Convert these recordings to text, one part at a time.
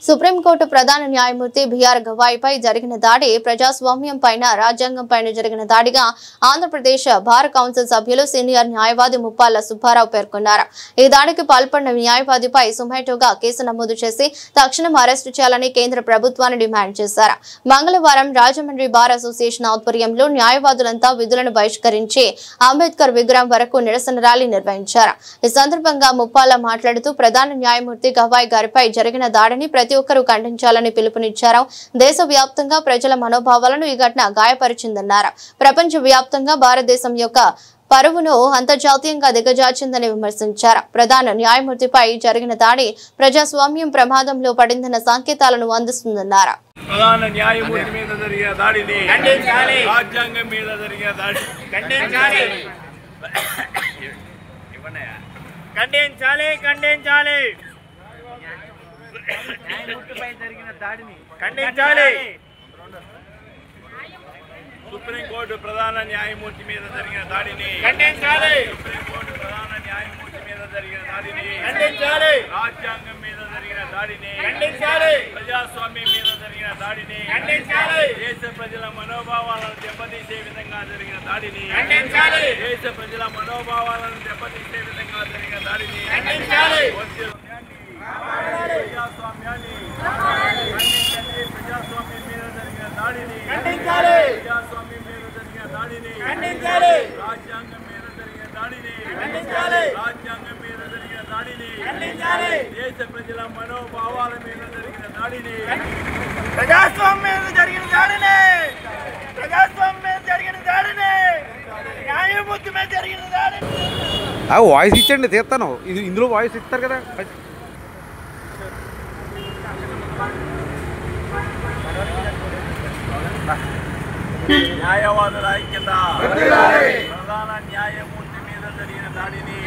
Supreme court ప్రధాన న్యాయమూర్తి BR గవాయిపై జరిగిన దాడి ప్రజాస్వామ్యం పైన రాజ్యాంగం పైన జరిగిన దాడిగా ఆంధ్రప్రదేశ్ బార్ కౌన్సిల్ సభ్యులు సీనియర్ న్యాయవాది ముప్పాళ్ల సుబ్బారావు పేర్కొన్నారు. ఈ దాడికి పాల్పడిన న్యాయవాదిపై సుమోటోగా కేసు నమోదు చేసి తక్షణం అరెస్టు చేయాలని కేంద్ర ప్రభుత్వాన్ని డిమాండ్ చేశారు. మంగళవారం రాజమండ్రి బార్ అసోసియేషన్ ఆధ్వర్యంలో న్యాయవాదులంతా విధులను బహిష్కరించి అంబేద్కర్ విగ్రహం వరకు నిరసన ర్యాలీ నిర్వహించారు. ఈ సందర్భంగా ముప్పాళ్ల మాట్లాడుతూ ప్రధాన న్యాయమూర్తి గవాయ్ గారిపై జరిగిన దాడిని ప్రతి ఒక్కరూ ఖండించాలని పిలుపునిచ్చారు. దేశవ్యాప్తంగా ప్రజల మనోభావాలను ఈ ఘటన గాయపరిచిందన్నారు. ప్రపంచ వ్యాప్తంగా భారతదేశం యొక్క పరువును అంతర్జాతీయంగా దిగజార్చిందని విమర్శించారు. ప్రధాన న్యాయమూర్తిపై జరిగిన దాడి ప్రజాస్వామ్యం ప్రమాదంలో పడిందన్న సంకేతాలను అందిస్తుందన్నారు. ప్రధాన న్యాయమూర్తి మీద జరిగిన దాడిని ఖండించాలి. రాజ్యాంగం మీద జరిగిన దాడిని ఖండించాలి. ఖండించాలి ఖండించాలి న్యాయమూర్తిపై జరిగిన దాడిని ఖండించాలి. సుప్రీంకోర్టు ప్రధాన న్యాయమూర్తి మీద జరిగిన దాడిని ఖండించాలి. సుప్రీంకోర్టు ప్రధాన న్యాయమూర్తి మీద జరిగిన దాడిని ఖండించాలి. రాజ్యాంగం మీద జరిగిన దాడిని ఖండించాలి. ప్రజాస్వామ్యం మీద జరిగిన దాడిని ఖండించాలి. దేశ ప్రజల మనోభావాలను దెబ్బతీసే విధంగా జరిగిన దాడిని ఖండించాలి. దేశ ప్రజల మనోభావాలను దెబ్బతీసే విధంగా జరిగిన దాడిని ఖండించాలి. ప్రజాస్వామ్యాన్ని ప్రజాస్వామ్యం మీద జరిగిన దాడిని ఖండించాలి. ప్రజాస్వామ్యం మీద జరిగిన దాడిని ఖండించాలి. రాజ్యాంగం మీద జరిగిన దాడిని ఖండించాలి. రాజ్యాంగం మీద జరిగిన దాడిని ఖండించాలి. దేశ ప్రజల మనోభావాల మీద జరిగిన దాడిని ప్రజాస్వామ్యం మీద జరిగిన దాడిని ప్రజాస్వామ్యం మీద జరిగిన దాడిని న్యాయమూర్తి మీద జరిగిన దాడిని వాయిస్ ఇచ్చండి తీస్తాను. ఇందులో వాయిస్ ఇస్తారు కదా. న్యాయవాదుల ఐక్యత ప్రధాన న్యాయమూర్తి మీద జరిగిన దాడిని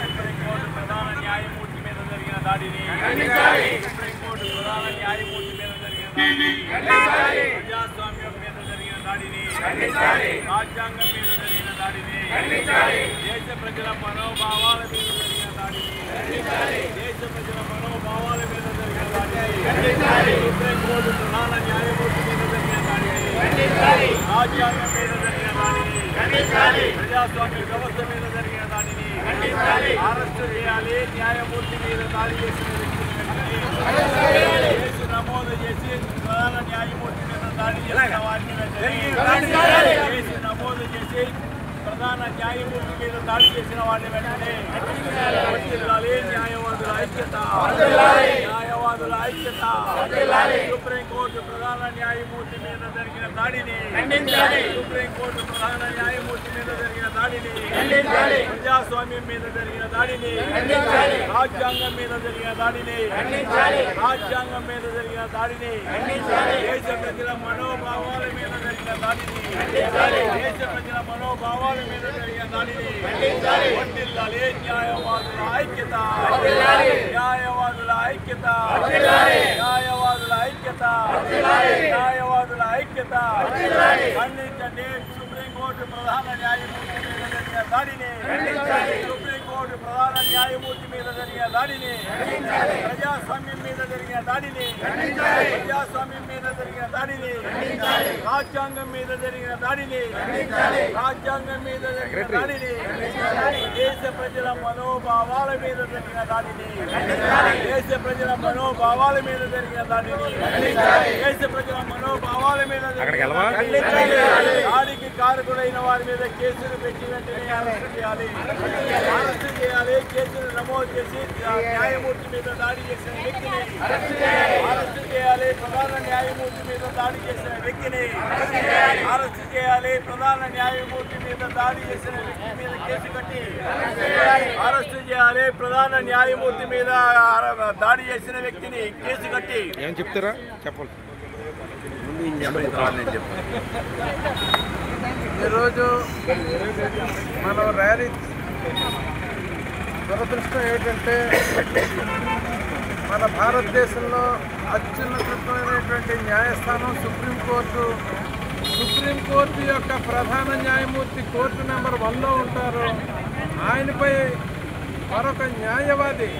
సుప్రీంకోర్టు ప్రధాన న్యాయమూర్తి మీద జరిగిన దాడిని సుప్రీంకోర్టు ప్రధాన న్యాయమూర్తి మీద జరిగిన దాడిని ప్రజాస్వామ్యం మీద జరిగిన దాడిని రాజ్యాంగం మీద జరిగిన దాడిని దేశ ప్రజల మనోభావాల మీద జరిగిన దాడిని దేశ ప్రజల మనోభావాల మీద జరిగిన దాడిని సుప్రీంకోర్టు ప్రధాన న్యాయమూర్తి మీద జరిగిన దాడిని రాజ్యాంగం మీద జరిగిన దాడిని ప్రజాస్వామ్య వ్యవస్థ మీద జరిగిన దాడిని అరెస్టు చేయాలి. న్యాయమూర్తి మీద దాడి చేసిన కేసు నమోదు చేసి ప్రధాన న్యాయమూర్తి మీద దాడి చేసిన వారిని కేసు నమోదు చేసి ప్రధాన న్యాయమూర్తి మీద దాడి చేసిన వారిని వెంటనే వర్ధిల్లాలి. న్యాయవాదుల ఐక్యత న్యాయవాదుల ఐక్యత సుప్రీంకోర్టు ప్రధాన న్యాయమూర్తి మీద జరిగిన దాడిని సుప్రీంకోర్టు ప్రధాన న్యాయమూర్తి మీద జరిగిన దాడిని ప్రజాస్వామ్యం మీద జరిగిన దాడిని రాజ్యాంగం మీద జరిగిన దాడిని రాజ్యాంగం మీద జరిగిన దాడిని దేశ ప్రజల మనోభావాల మీద జరిగిన దాడిని దేశ ప్రజల మనోభావాల మీద జరిగిన దాడిని వర్ధిల్లాలి. న్యాయవాదుల ఐక్యత న్యాయవాదుల ఐక్యత న్యాయవాదుల ఐక్యత న్యాయవాదుల ఐక్యత ఖండించండి. సుప్రీంకోర్టు ప్రధాన న్యాయమూర్తి మీద జరిగిన దాడిని సుప్రీంకోర్టు ప్రధాన న్యాయమూర్తి మీద జరిగిన దాడిని ప్రజాస్వామ్యం మీద జరిగిన దాడిని ప్రజాస్వామ్యం మీద జరిగిన దాడిని రాజ్యాంగం మీద జరిగిన దాడిని రాజ్యాంగం మీద జరిగిన దాడిని దేశ ప్రజల మనోభావాల మీద జరిగిన దాడిని దేశ ప్రజల మనోభావాల మీద జరిగిన దాడిని దేశ ప్రజల మనోభావాల మీద దాడికి కారకుడైన వారి మీద కేసులు పెట్టి వెంటనే అరెస్టు చేయాలి. అరెస్టు చేయాలి. కేసులు నమోదు చేసి న్యాయమూర్తి మీద దాడి చేసిన వ్యక్తిని అరెస్టు చేయాలి. ప్రధాన న్యాయమూర్తి మీద దాడి చేసిన వ్యక్తిని అరెస్టు చేయాలి. ప్రధాన న్యాయమూర్తి మీద దాడి చేసిన వ్యక్తి మీద కేసు కట్టి అరెస్టు చేయాలి. ప్రధాన న్యాయమూర్తి మీద దాడి చేసిన వ్యక్తిని కేసు కట్టి ఏం చెప్తారా చెప్పాలి. ఈరోజు మనం ర్యాలీ దురదృష్టం ఏమిటంటే మన భారతదేశంలో అత్యున్నతమైనటువంటి న్యాయస్థానం సుప్రీంకోర్టు. సుప్రీంకోర్టు యొక్క ప్రధాన న్యాయమూర్తి కోర్టు నెంబర్ 1లో ఉంటారు. ఆయనపై మరొక న్యాయవాది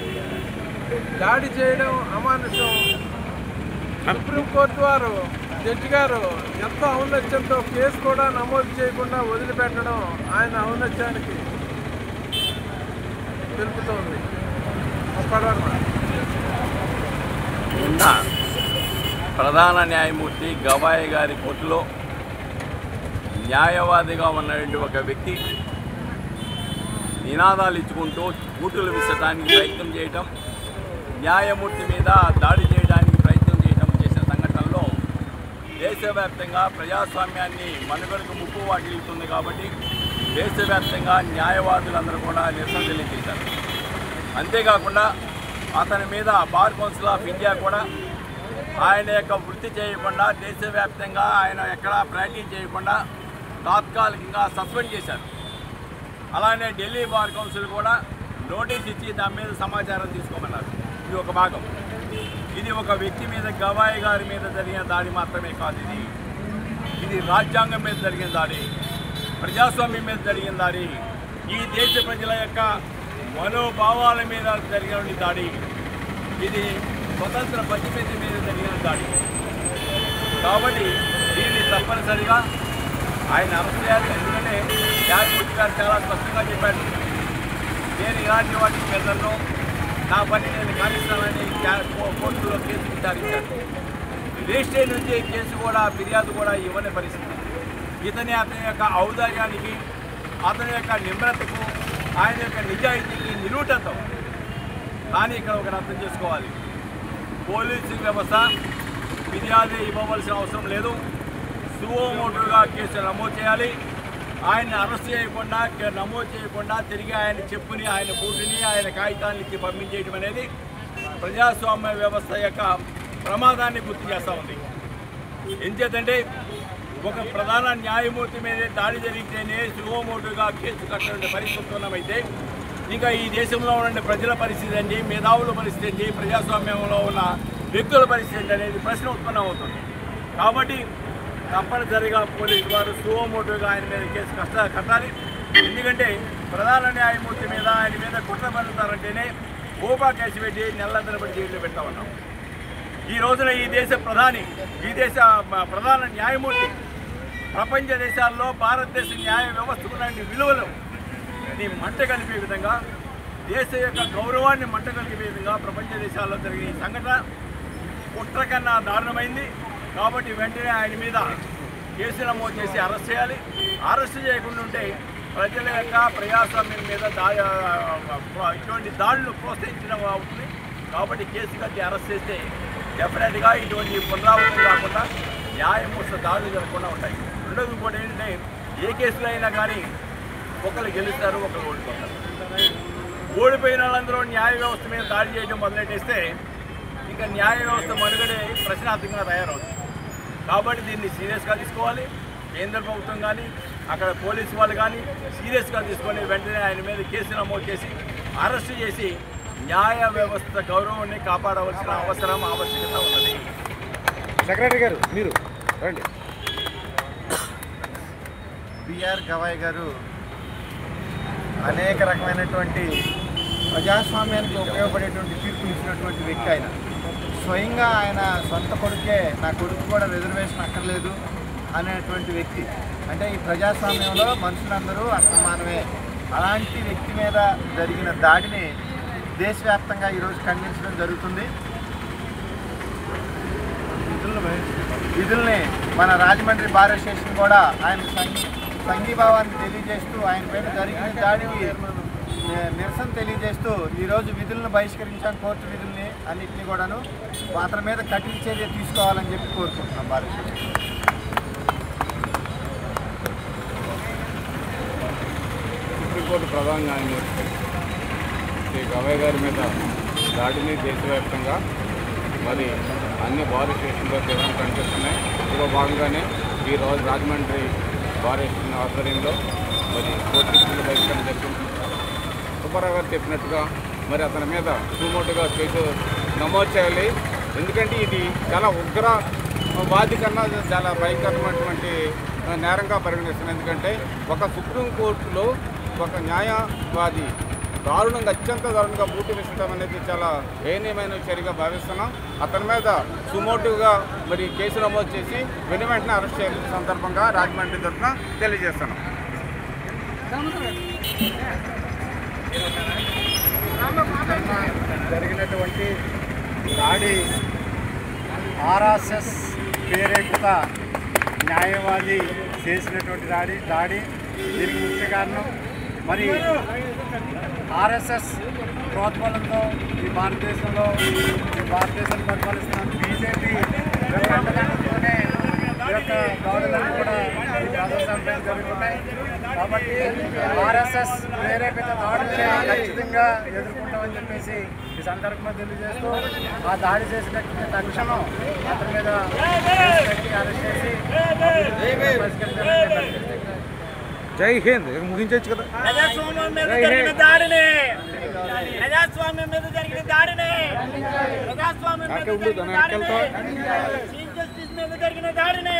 దాడి చేయడం అమానుషం. సుప్రీంకోర్టు వారు జడ్జి గారు ఎంతో ఔన్నత్యంతో కేసు కూడా నమోదు చేయకుండా వదిలిపెట్టడం ఆయన ఔన్నత్యానికి తెలుపుతోంది. నిన్న ప్రధాన న్యాయమూర్తి గవాయి గారి కోర్టులో న్యాయవాదిగా ఉన్నటువంటి ఒక వ్యక్తి నినాదాలు ఇచ్చుకుంటూ బూటులు విసరడానికి ప్రయత్నం చేయటం, న్యాయమూర్తి మీద దాడి చేయడానికి ప్రయత్నం చేసిన సంఘటనలో దేశవ్యాప్తంగా ప్రజాస్వామ్యాన్ని మనుగడకు ముప్పు వాటిల్లుతుంది. కాబట్టి దేశవ్యాప్తంగా న్యాయవాదులందరూ కూడా నిరసన తెలియజేశారు. అంతేకాకుండా అతని మీద బార్ కౌన్సిల్ ఆఫ్ ఇండియా కూడా ఆయన యొక్క వృత్తి చేయకుండా, దేశవ్యాప్తంగా ఆయన ఎక్కడా ప్రాక్టీస్ చేయకుండా తాత్కాలికంగా సస్పెండ్ చేశారు. అలానే ఢిల్లీ బార్ కౌన్సిల్ కూడా నోటీస్ ఇచ్చి దాని మీద సమాచారం తీసుకోమన్నారు. ఇది ఒక భాగం. ఇది ఒక వ్యక్తి మీద, గవాయి గారి మీద జరిగిన దాడి మాత్రమే కాదు. ఇది రాజ్యాంగం మీద జరిగిన దాడి, ప్రజాస్వామ్యం మీద జరిగిన దాడి, ఈ దేశ ప్రజల యొక్క మనోభావాల మీద జరిగిన దాడి, ఇది స్వతంత్ర ప్రతినిధి మీద జరిగిన దాడి. కాబట్టి దీన్ని తప్పనిసరిగా ఆయన అరెస్ట్ చేయాలి. ఎందుకంటే న్యాయమూర్తి గారు చాలా స్పష్టంగా చెప్పారు, నేను ఇలాంటి వాటికి వెళ్ళను, నా పని నేను కానిస్తానని కోర్టులో కేసు విచారించారు. రిజిస్ట్రేషన్ నుంచి కేసు కూడా, ఫిర్యాదు కూడా ఇవ్వని పరిస్థితి. అతని యొక్క ఔదార్యానికి, అతని యొక్క నిమ్రతకు, ఆయన యొక్క నిజాయితీకి నిలువుటతో. కానీ ఇక్కడ ఒకటి అర్థం చేసుకోవాలి, పోలీసు వ్యవస్థ ఫిర్యాదు ఇవ్వవలసిన అవసరం లేదు. సుమోటోగా కేసు నమోదు చేయాలి. ఆయన్ని అరెస్ట్ చేయకుండా, నమోదు చేయకుండా తిరిగి ఆయన చెప్పుని, ఆయన బూటుని, ఆయన కాగితానికి పంపించేయడం అనేది ప్రజాస్వామ్య వ్యవస్థ యొక్క ప్రమాదాన్ని గుర్తు చేస్తూ ఉంది. ఎంచేతంటే ఒక ప్రధాన న్యాయమూర్తి మీదే దాడి జరిగితేనే సుమోటోగా కేసు కట్టిన పరిస్థితి ఉన్నమైతే ఇంకా ఈ దేశంలో ఉన్న ప్రజల పరిస్థితి ఏంటి, మేధావుల పరిస్థితి ఏంటి, ప్రజాస్వామ్యంలో ఉన్న వ్యక్తుల పరిస్థితి ఏంటి అనేది ప్రశ్న ఉత్పన్నం అవుతుంది. కాబట్టి తప్పనిసరిగా పోలీసు వారు సుమోటోగా ఆయన మీద కేసు కట్టాలి. ఎందుకంటే ప్రధాన న్యాయమూర్తి మీద, ఆయన మీద కుట్ర పడతారంటేనే ఓపా కేసు పెట్టి నెల తరబడి జైల్లో పెడతా ఉన్నాం. ఈ రోజున ఈ దేశ ప్రధాని, ఈ దేశ ప్రధాన న్యాయమూర్తి ప్రపంచ దేశాల్లో భారతదేశ న్యాయ వ్యవస్థకున్న విలువలు మంట కలిపే విధంగా, దేశ యొక్క గౌరవాన్ని మంట కలిపే విధంగా ప్రపంచ దేశాల్లో జరిగిన ఈ సంఘటన కుట్ర కన్నా దారుణమైంది. కాబట్టి వెంటనే ఆయన మీద కేసు నమోదు చేసి అరెస్ట్ చేయాలి. అరెస్ట్ చేయకుండా ఉంటే ప్రజల యొక్క ప్రజాస్వామ్యం మీద ఇటువంటి దాడులు ప్రోత్సహించడం అవుతుంది. కాబట్టి కేసు కట్టి అరెస్ట్ చేస్తే డెఫినెట్గా ఇటువంటి పునరావృతం కాకుండా న్యాయమూర్త దాడులు జరగకుండా ఉంటాయి. రెండోది ఇంకోటి ఏంటంటే, ఏ కేసులో అయినా కానీ ఒకరు గెలుస్తారు, ఒకరు ఓడిపోతారు. ఓడిపోయిన వాళ్ళందరూ న్యాయ వ్యవస్థ మీద దాడి చేయడం మొదలెట్టేస్తే ఇంకా న్యాయ వ్యవస్థ మనుగడే ప్రశ్నార్థకంగా తయారవుతుంది. కాబట్టి దీన్ని సీరియస్గా తీసుకోవాలి. కేంద్ర ప్రభుత్వం కానీ, అక్కడ పోలీసు వాళ్ళు కానీ సీరియస్గా తీసుకొని వెంటనే ఆయన మీద కేసు నమోదు చేసి అరెస్టు చేసి న్యాయ వ్యవస్థ గౌరవాన్ని కాపాడవలసిన ఆవశ్యకత ఉన్నది. సెక్రటరీ గారు మీరు రండి. బిఆర్ గవాయి గారు అనేక రకమైనటువంటి ప్రజాస్వామ్యానికి ఉపయోగపడేటువంటి తీర్పులు ఇచ్చినటువంటి వ్యక్తి. ఆయన స్వయంగా ఆయన సొంత కొడుకే, నా కొడుకు కూడా రిజర్వేషన్ అక్కర్లేదు అనేటువంటి వ్యక్తి. అంటే ఈ ప్రజాస్వామ్యంలో మనుషులందరూ అసమానమే. అలాంటి వ్యక్తి మీద జరిగిన దాడిని దేశవ్యాప్తంగా ఈరోజు ఖండించడం జరుగుతుంది. విధుల్ని మన రాజమండ్రి బార్ అసోసియేషన్ కూడా ఆయన సంఘీభావాన్ని తెలియజేస్తూ, ఆయన పైన జరిగిన దాడికి నిరసన తెలియజేస్తూ ఈరోజు విధులను బహిష్కరించాం. కోర్టు విధుల్ని అన్నింటినీ కూడాను అతని మీద కఠిన చర్య తీసుకోవాలని చెప్పి కోరుకుంటున్నాం. బార్ అసోసియేషన్ సుప్రీంకోర్టు ప్రధాన న్యాయమూర్తి శ్రీ గవాయి గారి మీద దాడిని దేశవ్యాప్తంగా మరి అన్ని బార్ అసోసియేషన్లో తీవ్రంగా కనిపిస్తున్నాయి. ఇందులో భాగంగానే ఈరోజు రాజమండ్రి బార్ అసోసియేషన్ ఆధ్వర్యంలో మరి కోర్టు విధులు బహిష్కరణ జరిగింది. సుబ్బారావు గారు చెప్పినట్టుగా మరి అతని మీద సుమోటోగా కేసు నమోదు చేయాలి. ఎందుకంటే ఇది చాలా ఉగ్రవాది కన్నా చాలా భయంకరమైనటువంటి నేరంగా పరిగణిస్తున్నాను. ఎందుకంటే ఒక సుప్రీంకోర్టులో ఒక న్యాయవాది దారుణంగా అత్యంత దారుణంగా బూటు విసరడం అనేది చాలా దయనీయమైన చర్యగా భావిస్తున్నాం. అతని మీద సుమోటివ్గా మరి కేసు నమోదు చేసి వెంటనే అరెస్ట్ చేయాల్సిన సందర్భంగా రాజమండ్రి తరఫున తెలియజేస్తున్నాం. జరిగినటువంటి దాడి ఆర్ఎస్ఎస్ ప్రేరేపిత న్యాయవాది చేసినటువంటి దాడి దీనికి ముఖ్య కారణం మరి ఆర్ఎస్ఎస్ ప్రోత్బలంతో ఈ భారతదేశాన్ని పరిపాలిస్తున్న బీజేపీ అండదండతోనే ఈ యొక్క దాడులన్నీ కూడా ఈ ప్రజాస్వామ్యం జరుగుతున్నాయి. కాబట్టి ఆర్ఎస్ఎస్ ప్రేరేపిత దాడుల్ని ఖచ్చితంగా ఎదుర్కొంటామని చెప్పేసి ఈ సందర్భంగా తెలియజేస్తూ ఆ దాడి చేసినటువంటి తక్షణం అతని మీద అరెస్ట్ చేసి జై హింద్ ముగించవచ్చు కదా. ప్రజాస్వామ్యం మీద జరిగిన దాడిని ప్రజాస్వామ్యం మీద జరిగిన దాడిని ప్రజాస్వామ్యం మీద జరిగిన దాడిని చీఫ్ జస్టిస్ మీద జరిగిన దాడిని